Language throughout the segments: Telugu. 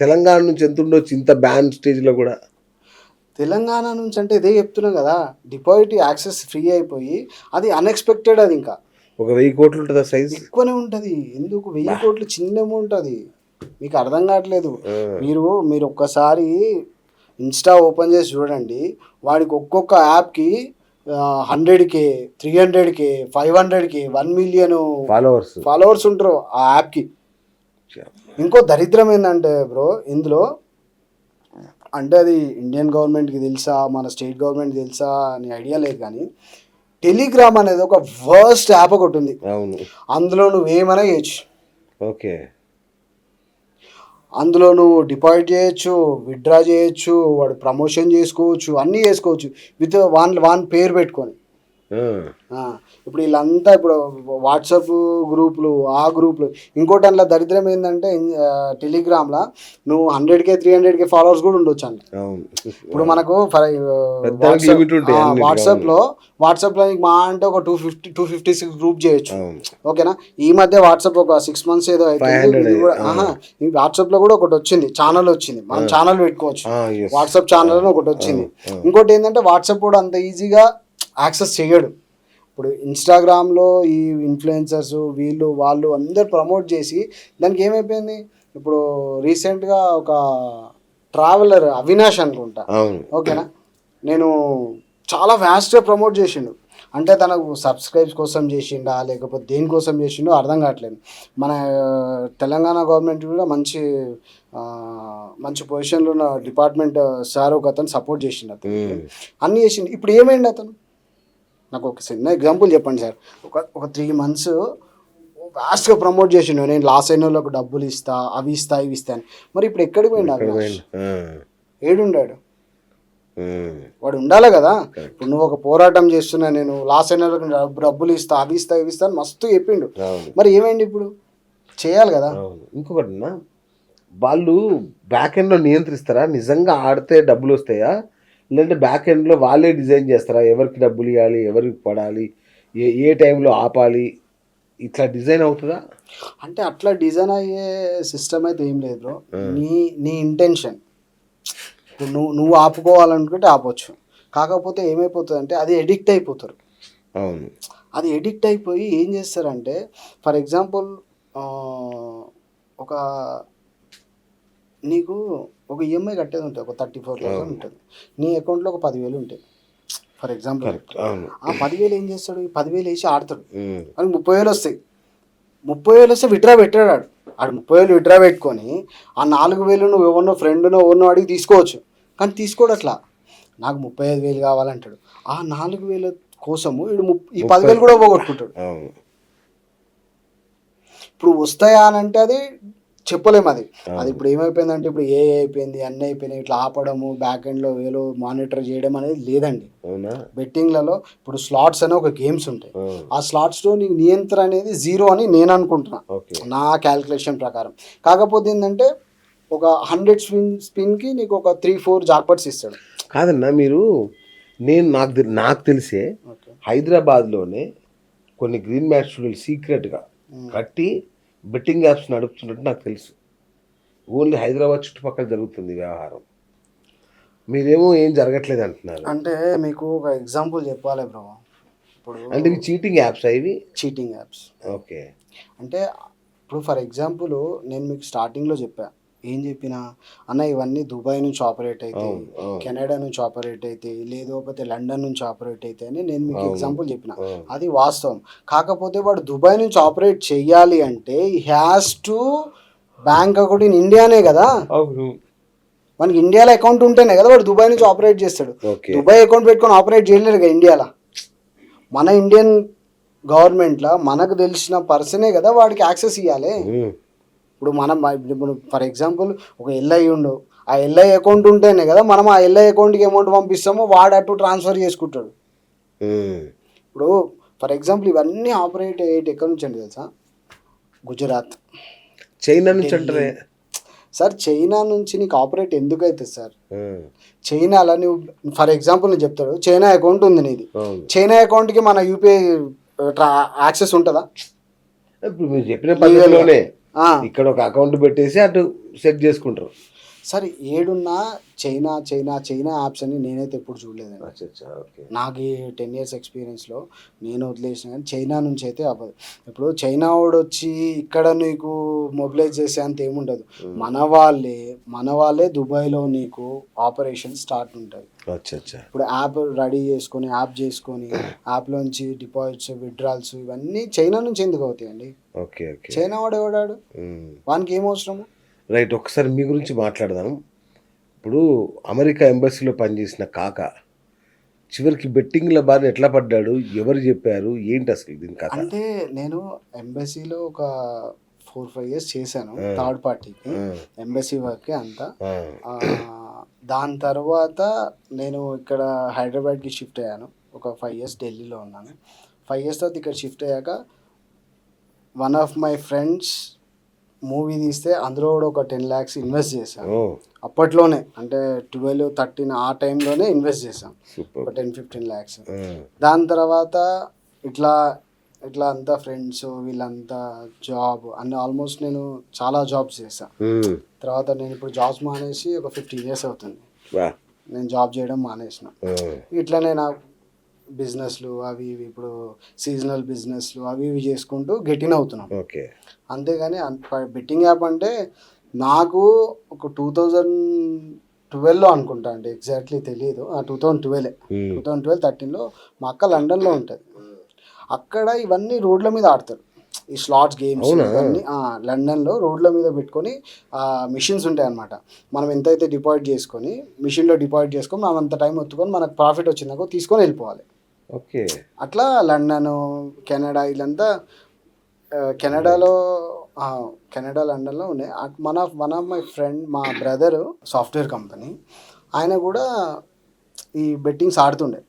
తెలంగాణ నుంచి ఎంత ఉండొచ్చు ఇంత బ్యాన్ స్టేజ్లో కూడా? తెలంగాణ నుంచి అంటే ఇదే చెప్తున్నాం కదా, డిపాజిట్ యాక్సెస్ ఫ్రీ అయిపోయి అది అన్ఎక్స్పెక్టెడ్. అది ఇంకా ఒక 1000 కోట్లు ఉంటుందా సైజ్? ఎక్కువనే ఉంటుంది. ఎందుకు 1000 కోట్లు చిన్న అమౌంట్ అది, మీకు అర్థం కావట్లేదు. మీరు ఒక్కసారి ఇన్స్టా ఓపెన్ చేసి చూడండి, వాడికి ఒక్కొక్క యాప్కి 100K, 300K, 500K, 1 million followers ఉంటారు ఆ యాప్కి. ఇంకో దరిద్రం ఏంటంటే బ్రో, ఇందులో అంటే అది ఇండియన్ గవర్నమెంట్కి తెలుసా మన స్టేట్ గవర్నమెంట్కి తెలుసా అని ఐడియా లేదు, కానీ టెలిగ్రామ్ అనేది ఒక వర్స్ట్ యాప్ ఒకటి ఉంది. అందులో నువ్వు ఏమైనా చేయొచ్చు. ఓకే, అందులో నువ్వు డిపాజిట్ చేయొచ్చు, విత్డ్రా చేయొచ్చు, వాడు ప్రమోషన్ చేసుకోవచ్చు, అన్నీ చేసుకోవచ్చు విత్ వాన్ పేరు పెట్టుకొని. ఇప్పుడు వీళ్ళంతా ఇప్పుడు వాట్సాప్ గ్రూపులు, ఆ గ్రూపులు. ఇంకోటి అందులో దరిద్రం ఏంటంటే టెలిగ్రామ్లో నువ్వు 100K 300K ఫాలోవర్స్ కూడా ఉండొచ్చు అండి. ఇప్పుడు మనకు వాట్సాప్లో నీకు మా అంటే ఒక 256 గ్రూప్ చేయొచ్చు. ఓకేనా, ఈ మధ్య వాట్సాప్ ఒక 6 months ఏదో అయితే వాట్సాప్లో కూడా ఒకటి వచ్చింది, ఛానల్ వచ్చింది, మనం ఛానల్ పెట్టుకోవచ్చు. వాట్సాప్ ఛానల్ అని ఒకటి వచ్చింది. ఇంకోటి ఏంటంటే వాట్సాప్ కూడా అంత ఈజీగా యాక్సెస్ చేయడు. ఇప్పుడు ఇన్స్టాగ్రామ్లో ఈ ఇన్ఫ్లుయెన్సర్స్ వీళ్ళు వాళ్ళు అందరు ప్రమోట్ చేసి దానికి ఏమైపోయింది. ఇప్పుడు రీసెంట్గా ఒక ట్రావెలర్ అవినాష్ అనుకుంటా, ఓకేనా, నేను చాలా వ్యాస్ట్గా ప్రమోట్ చేసిండు. అంటే తనకు సబ్స్క్రైబ్స్ కోసం చేసిండా లేకపోతే దేనికోసం చేసిండో అర్థం కావట్లేదు. మన తెలంగాణ గవర్నమెంట్ కూడా మంచి పొజిషన్లో ఉన్న డిపార్ట్మెంట్ సార్ ఒక అతను సపోర్ట్ చేసిండు, అతను అన్నీ చేసిండు. ఇప్పుడు ఏమైంది అతను? నాకు ఒక చిన్న ఎగ్జాంపుల్ చెప్పండి సార్. ఒక 3 months వ్యాస్ట్గా ప్రమోట్ చేసిండు, నేను లాస్ అయిన వాళ్ళకు డబ్బులు ఇస్తా, అవి ఇస్తా, ఇవి ఇస్తాను. మరి ఇప్పుడు ఎక్కడికి పోయిండు? ఏడుండాడు? వాడు ఉండాలి కదా. ఇప్పుడు నువ్వు ఒక పోరాటం చేస్తున్నా, నేను లాస్ అయిన వాళ్ళకి డబ్బులు ఇస్తా, అవి ఇస్తా, ఇవి ఇస్తాను మస్తు చెప్పిండు. మరి ఏమైంది? ఇప్పుడు చేయాలి కదా. ఇంకొకటి, వాళ్ళు బ్యాక్ ఎండ్లో నియంత్రిస్తారా? నిజంగా ఆడితే డబ్బులు వస్తాయా, లేదంటే బ్యాక్ ఎండ్లో వాళ్ళే డిజైన్ చేస్తారా? ఎవరికి డబ్బులు ఇవ్వాలి, ఎవరికి పడాలి, ఏ టైంలో ఆపాలి, ఇట్లా డిజైన్ అవుతుందా? అంటే అట్లా డిజైన్ అయ్యే సిస్టమ్ అయితే ఏం లేదు బ్రో. నీ ఇంటెన్షన్. ఇప్పుడు నువ్వు ఆపుకోవాలనుకుంటే ఆపొచ్చు. కాకపోతే ఏమైపోతుంది అంటే అది ఎడిక్ట్ అయిపోతారు. అవును, అది ఎడిక్ట్ అయిపోయి ఏం చేస్తారంటే, ఫర్ ఎగ్జాంపుల్ నీకు ఒక ఈఎంఐ కట్టేది ఉంటుంది, ఒక 34,000 ఉంటుంది. నీ అకౌంట్లో ఒక 10,000 ఉంటాయి ఫర్ ఎగ్జాంపుల్. ఆ 10,000 ఏం చేస్తాడు? ఈ 10,000 వేసి ఆడతాడు, అని 30,000 వస్తాయి. 30,000 వస్తే విత్డ్రా పెట్టాడు ఆడు 30,000 విత్డ్రా పెట్టుకొని ఆ 4,000 నువ్వు ఎవరినో ఫ్రెండ్నో ఎవరినో అడిగి తీసుకోవచ్చు. కానీ తీసుకోడు అట్లా. నాకు 35,000 కావాలంటాడు. ఆ 4,000 కోసము ఈ 10,000 కూడా పోగొట్టుకుంటాడు. ఇప్పుడు వస్తాయా అని అంటే అది చెప్పలేము. అది ఇప్పుడు ఏమైపోయిందంటే, ఇప్పుడు అయిపోయింది, అన్నీ అయిపోయినాయి. ఇట్లా ఆపడము, బ్యాక్ ఎండ్లో వేలో మానిటర్ చేయడం అనేది లేదండి. బెట్టింగ్లలో ఇప్పుడు స్లాట్స్ అనే ఒక గేమ్స్ ఉంటాయి. ఆ స్లాట్స్లో నీకు నియంత్రణ అనేది 0 అని నేను అనుకుంటున్నా, నా క్యాల్కులేషన్ ప్రకారం. కాకపోతే ఏంటంటే ఒక 100 స్పిన్కి నీకు ఒక 3-4 జాక్పాట్స్ ఇస్తాడు. కాదన్నా, నాకు తెలిసే హైదరాబాద్లోనే కొన్ని గ్రీన్ మ్యాచ్ స్టూడియోలు సీక్రెట్గా కట్టి బెట్టింగ్ యాప్స్ నడుపుతున్నట్టు నాకు తెలుసు. ఓన్లీ హైదరాబాద్ చుట్టుపక్కల జరుగుతుంది వ్యవహారం. మీరేమో ఏం జరగట్లేదు అంటున్నారు. అంటే మీకు ఒక ఎగ్జాంపుల్ చెప్పాలి బ్రో. ఇప్పుడు అంటే ఇవి చీటింగ్ యాప్స్? ఇవి చీటింగ్ యాప్స్. ఓకే. అంటే ఇప్పుడు ఫర్ ఎగ్జాంపుల్ నేను మీకు స్టార్టింగ్లో చెప్పా, ఏం చెప్పినా అన్న ఇవన్నీ దుబాయ్ నుంచి ఆపరేట్ అవుతాయి, కెనడా నుంచి ఆపరేట్ అవుతాయి, లేకపోతే లండన్ నుంచి ఆపరేట్ అవుతాయి అని నేను మీకు ఎగ్జాంపుల్ చెప్పిన. అది వాస్తవం. కాకపోతే వాడు దుబాయ్ నుంచి ఆపరేట్ చెయ్యాలి అంటే ఈ has to bank account in ఇండియానే కదా. మనకి ఇండియాలో అకౌంట్ ఉంటేనే కదా వాడు దుబాయ్ నుంచి ఆపరేట్ చేస్తాడు. దుబాయ్ అకౌంట్ పెట్టుకొని ఆపరేట్ చేయలేరు కదా ఇండియాలో. మన ఇండియన్ గవర్నమెంట్లో మనకు తెలిసిన పర్సనే కదా వాడికి యాక్సెస్ ఇవ్వాలి. ఇప్పుడు ఫర్ ఎగ్జాంపుల్ ఒక ఎల్ఐ ఉండు, ఆ ఎల్ఐ అకౌంట్ ఉంటేనే కదా మనం ఆ ఎల్ఐ అకౌంట్కి అమౌంట్ పంపిస్తామో వాడు అటు ట్రాన్స్ఫర్ చేసుకుంటాడు. ఇప్పుడు ఫర్ ఎగ్జాంపుల్ ఇవన్నీ ఆపరేట్ అయ్యేటి ఎక్కడి నుంచి అండి తెలుసా? గుజరాత్, చైనా నుంచి అంటారే సార్. చైనా నుంచి నీకు ఆపరేట్ ఎందుకు అవుతుంది సార్? చైనాలో నువ్వు ఫర్ ఎగ్జాంపుల్ నేను చెప్తాడు, చైనా అకౌంట్ ఉంది నీది, చైనా అకౌంట్కి మన యూపీఐ యాక్సెస్ ఉంటుందా? ఇప్పుడు మీరు చెప్పిన పద్ధతిలోనే ఇక్కడ ఒక అకౌంట్ పెట్టేసి అటు సెట్ చేసుకుంటారు. సరే ఏడున్నా చైనా యాప్స్ అని నేనైతే ఎప్పుడు చూడలేదండి. అచ్చా, ఓకే. నాకు ఈ 10 years ఎక్స్పీరియన్స్లో నేను వదిలేసిన కానీ చైనా నుంచి అయితే అవ్వదు. ఇప్పుడు చైనా వాడు వచ్చి ఇక్కడ నీకు మొబిలైజ్ చేసే అంత ఏముండదు. మన వాళ్ళే దుబాయ్లో నీకు ఆపరేషన్ స్టార్ట్ ఉంటుంది. అచ్చా. ఇప్పుడు యాప్ రెడీ చేసుకొని యాప్లోంచి డిపాజిట్స్ విత్డ్రాల్స్ ఇవన్నీ చైనా నుంచి ఎందుకు అవుతాయండి? ఓకే. చైనా వాడు ఎవడాడు, వానికి ఏం అవసరము? రైట్. ఒకసారి మీ గురించి మాట్లాడదాం. ఇప్పుడు అమెరికా ఎంబసీలో పనిచేసిన కాక చివరికి బెట్టింగ్ల బారిన ఎట్లా పడ్డాడు, ఎవరు చెప్పారు, ఏంటి అసలు దీని కథ? అంటే నేను ఎంబసీలో ఒక 4-5 years చేశాను థర్డ్ పార్టీకి, ఎంబసీ వర్క్ అంతా. దాని తర్వాత నేను ఇక్కడ హైదరాబాద్కి షిఫ్ట్ అయ్యాను. ఒక 5 years ఢిల్లీలో ఉన్నాను. 5 years తర్వాత ఇక్కడ షిఫ్ట్ అయ్యాక one of my friends movie తీస్తే అందులో కూడా ఒక 10 lakhs ఇన్వెస్ట్ చేశాను. అప్పట్లోనే అంటే 12-13 ఆ టైంలోనే ఇన్వెస్ట్ చేశాం ఒక 10-15 lakhs. దాని తర్వాత ఇట్లా అంతా ఫ్రెండ్స్ వీళ్ళంతా జాబ్ అన్ని ఆల్మోస్ట్ నేను చాలా జాబ్స్ చేశాను. తర్వాత నేను ఇప్పుడు జాబ్స్ మానేసి ఒక 15 years అవుతుంది నేను జాబ్ చేయడం మానేసిన. ఇట్లనే నా బిజినెస్లు అవి ఇవి ఇప్పుడు సీజనల్ బిజినెస్లు అవి ఇవి చేసుకుంటూ గెటిన్ అవుతున్నాం. అంతేగాని బెట్టింగ్ యాప్ అంటే నాకు ఒక 2012లో అనుకుంటా అండి, ఎగ్జాక్ట్లీ తెలియదు. 2012-13లో మా అక్క లండన్లో ఉంటుంది. అక్కడ ఇవన్నీ రోడ్ల మీద ఆడతారు, ఈ స్లాట్స్ గేమ్స్ ఇవన్నీ లండన్లో రోడ్ల మీద పెట్టుకొని మిషన్స్ ఉంటాయి అన్నమాట. మనం ఎంతైతే డిపాజిట్ చేసుకొని మిషన్లో డిపాజిట్ చేసుకొని మనం అంత టైం ఒత్తుకొని మనకు ప్రాఫిట్ వచ్చిందాక తీసుకొని వెళ్ళిపోవాలి. ఓకే. అట్లా లండన్, కెనడా వీళ్ళంతా కెనడా లండన్లో ఉన్నాయి. వన్ ఆఫ్ మై ఫ్రెండ్ మా బ్రదర్ సాఫ్ట్వేర్ కంపెనీ, ఆయన కూడా ఈ బెట్టింగ్స్ ఆడుతుండే.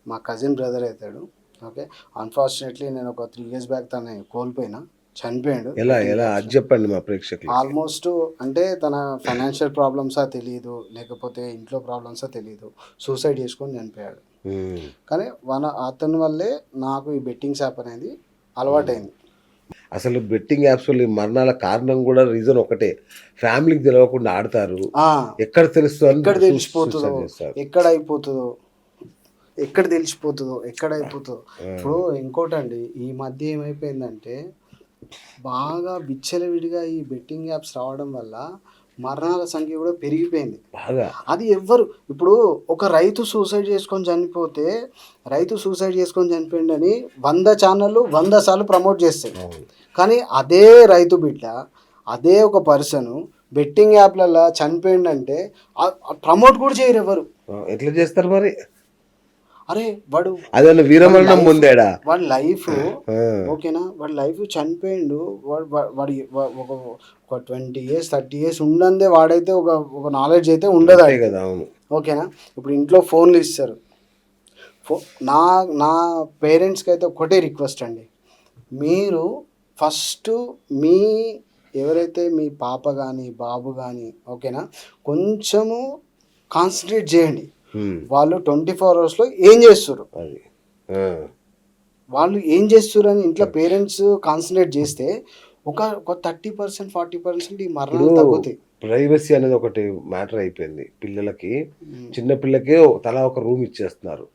మా కజిన్ బ్రదర్ అవుతాడు. ఓకే. అన్ఫార్చునేట్లీ నేను ఒక 3 years బ్యాక్ తను చనిపోయాడు. ఎలా అది చెప్పండి మా ప్రేక్షకులు. ఆల్మోస్ట్ అంటే తన ఫైనాన్షియల్ ప్రాబ్లమ్సా తెలియదు, లేకపోతే ఇంట్లో ప్రాబ్లమ్సా తెలియదు, సూసైడ్ చేసుకొని చనిపోయాడు. కానీ అతని వల్లే నాకు ఈ బెట్టింగ్స్ యాప్ అనేది అలవాటైంది. అసలు బెట్టింగ్ యాప్స్ వల్ల మరణాల కారణం కూడా రీజన్ ఒకటే, ఫ్యామిలీకి తెలియకుండా ఆడతారు. ఎక్కడ తెలుస్తుందో, ఎక్కడ తెలిసిపోతుందో, ఎక్కడ అయిపోతుందో. ఇప్పుడు ఇంకోటండి, ఈ మధ్య ఏమైపోయిందంటే బాగా విచ్చలవిడిగా ఈ బెట్టింగ్ యాప్స్ రావడం వల్ల మరణాల సంఖ్య కూడా పెరిగిపోయింది బాగా. అది ఇప్పుడు ఒక రైతు సూసైడ్ చేసుకొని చనిపోయిందని 100 ఛానళ్ళు 100 సార్లు ప్రమోట్ చేస్తాయి. కానీ అదే రైతు బిడ్డ, అదే ఒక పర్సన్ బెట్టింగ్ యాప్లలో చనిపోయిందంటే ప్రమోట్ కూడా చేయరు ఎవరు. ఎట్లా చేస్తారు మరి? అరే వాడు వీరమరణం పొందాడా, వాడి లైఫ్ ఓకేనా, వాడి లైఫ్ చనిపోయిండు, వాడి ఒక 20 years 30 years ఉండందే వాడైతే ఒక నాలెడ్జ్ అయితే ఉండదు కదా. ఓకేనా. ఇప్పుడు ఇంట్లో ఫోన్లు ఇస్తారు. నా పేరెంట్స్కి అయితే ఒకటే రిక్వెస్ట్ అండి, మీరు ఫస్ట్ ఎవరైతే మీ పాప కానీ బాబు కానీ ఓకేనా కొంచెము కాన్సన్ట్రేట్ చేయండి. వాళ్ళు 24 hours ఏం చేస్తారు, అని ఇంట్లో పేరెంట్స్ కాన్సన్ట్రేట్ చేస్తే ఒక 30% 40% ఈ మరణాలు తగ్గుతాయి. ప్రైవసీ అనేది ఒకటి మ్యాటర్ అయిపోయింది పిల్లలకి. చిన్న పిల్లకే తలా ఒక రూమ్ ఇచ్చేస్తున్నారు.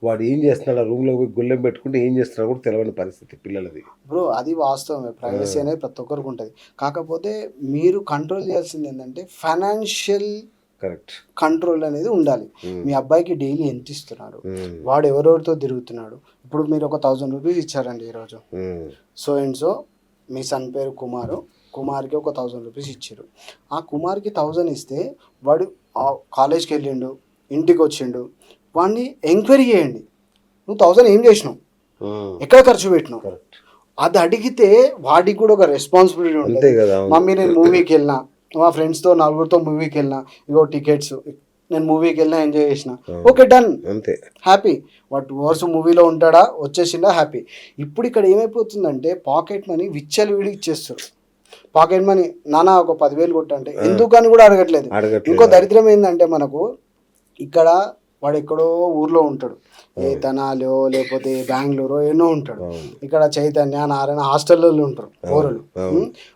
వాడు ఏం చేస్తున్నాడు, ఆ రూమ్లో పోయి గుళ్ళెం పెట్టుకుంటే ఏం చేస్తున్నాడు కూడా తెలియని పరిస్థితి పిల్లలది. బ్రో అది వాస్తవమే, ప్రైవసీ అనేది ప్రతి ఒక్కరికి ఉంటుంది. కాకపోతే మీరు కంట్రోల్ చేయాల్సింది ఏంటంటే ఫైనాన్షియల్ కంట్రోల్ అనేది ఉండాలి. మీ అబ్బాయికి డైలీ ఎంత ఇస్తున్నారు, వాడు ఎవరెవరితో తిరుగుతున్నాడు. ఇప్పుడు మీరు ఒక 1000 rupees ఇచ్చారండి ఈరోజు, సో అండ్ సో మీ సన్ పేరు కుమార్కి ఒక 1000 rupees ఇచ్చారు. ఆ కుమార్కి 1000 ఇస్తే వాడు కాలేజ్కి వెళ్ళిండు, ఇంటికి వచ్చిండు, వాడిని ఎంక్వైరీ చేయండి, నువ్వు 1000 ఏం చేసినావు, ఎక్కడ ఖర్చు పెట్టినావు. అది అడిగితే వాడికి కూడా ఒక రెస్పాన్సిబిలిటీ ఉంటుంది. మమ్మీ నేను మూవీకి వెళ్ళినా, మా ఫ్రెండ్స్తో 4 మూవీకి వెళ్ళినా, ఇగో టికెట్స్, నేను మూవీకి వెళ్ళినా ఎంజాయ్ చేసిన, ఓకే డన్, అంతే, హ్యాపీ. వాట్ వర్స్ మూవీలో ఉంటాడా, వచ్చేసిండా, హ్యాపీ. ఇప్పుడు ఇక్కడ ఏమైపోతుందంటే పాకెట్ మనీ విచ్చలవిడి ఇచ్చేస్తారు. పాకెట్ మనీ నానా ఒక 10,000 కొట్టంటే ఎందుకని కూడా అడగట్లేదు. ఇంకో దరిద్రం ఏంటంటే మనకు ఇక్కడ వాడు ఎక్కడో ఊర్లో ఉంటాడు, ఏ తెనాలో లేకపోతే బెంగళూరు ఎన్నో ఉంటాడు. ఇక్కడ చైతన్య నారాయణ హాస్టల్లో ఉంటారు పౌరులు.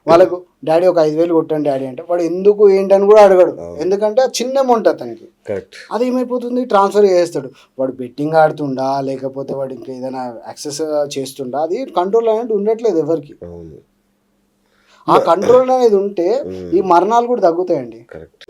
వాళ్ళకు డాడీ ఒక 5,000 కొట్టండి డాడీ అంటే వాడు ఎందుకు ఏంటని కూడా అడగడు, ఎందుకంటే చిన్న అమౌంట్ అతనికి. అది ఏమైపోతుంది, ట్రాన్స్ఫర్ చేస్తాడు. వాడు బెట్టింగ్ ఆడుతుండా లేకపోతే వాడు ఇంకా ఏదైనా యాక్సెస్ చేస్తుండా, అది కంట్రోల్ అనేది ఉండట్లేదు ఎవరికి. ఆ కంట్రోల్ అనేది ఉంటే ఈ మరణాలు కూడా తగ్గుతాయండి. కరెక్ట్.